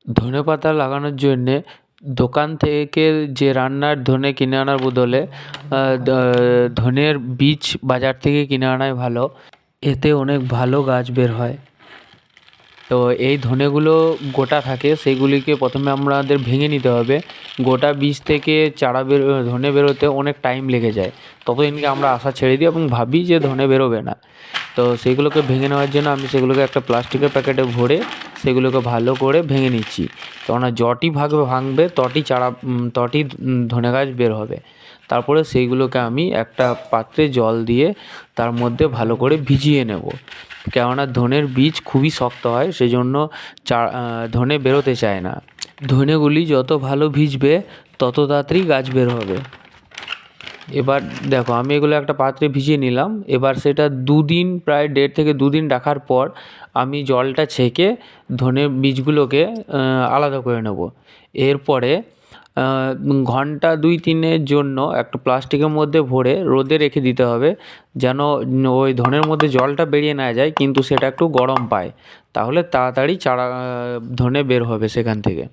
ধনেপাতা লাগানোর জন্যে দোকান থেকে যে রান্নার ধনে কিনে আনার বদলে ধনের বীজ বাজার থেকে কিনে আনাই ভালো। এতে অনেক ভালো গাছ বের হয়। তো এই ধনেগুলো গোটা থাকে, সেইগুলিকে প্রথমে আমাদের ভেঙে নিতে হবে। গোটা বীজ থেকে চারা ধনে বেরোতে অনেক টাইম লেগে যায়। ততদিনকে আমরা আশা ছেড়ে দিই এবং ভাবি যে ধনে বেরোবে না। তো সেইগুলোকে ভেঙে নেওয়ার জন্য আমি সেগুলোকে একটা প্লাস্টিকের প্যাকেটে ভরে সেগুলোকে ভালো করে ভেঙে নিচ্ছি। কেননা যতই ভাঙবে ততই ধনে গাছ বের হবে। তারপরে সেইগুলোকে আমি একটা পাত্রে জল দিয়ে তার মধ্যে ভালো করে ভিজিয়ে নেব। কেননা ধনের বীজ খুবই শক্ত হয়, সেজন্য ধনে বেরোতে চায় না। ধনেগুলি যত ভালো ভিজবে তত তাড়াতাড়ি গাছ বের হবে। এবার দেখো, আমি এগুলো একটা পাত্রে ভিজিয়ে নিলাম। এবার সেটা প্রায় 1.5 থেকে 2 দিন রাখার পর আমি জলটা ছেঁকে ধনে বীজগুলোকে আলাদা করে নেব। এরপরে ঘন্টা 2-3-এর জন্য একটা প্লাস্টিকের মধ্যে ভরে রোদে রেখে দিতে হবে, যেন ওই ধনের মধ্যে জলটা বেরিয়ে না যায়, কিন্তু সেটা একটু গরম পায়। তাহলে তাড়াতাড়ি ধনে বের হবে সেখান থেকে।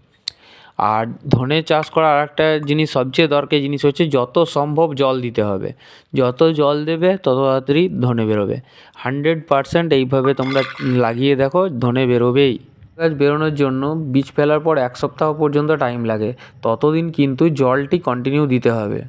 আর ধনে চাষ করার আরেকটা জিনিস, সবচেয়ে দরকারি জিনিস হচ্ছে যত সম্ভব জল দিতে হবে। যত জল দেবে তত তাড়াতাড়ি ধনে বেরোবে। 100% এইভাবে তোমরা লাগিয়ে দেখো, ধনে বেরোবেই। গাছ বেরোনোর জন্য বীজ ফেলার পর 1 সপ্তাহ পর্যন্ত টাইম লাগে। ততদিন কিন্তু জলটি কন্টিনিউ দিতে হবে।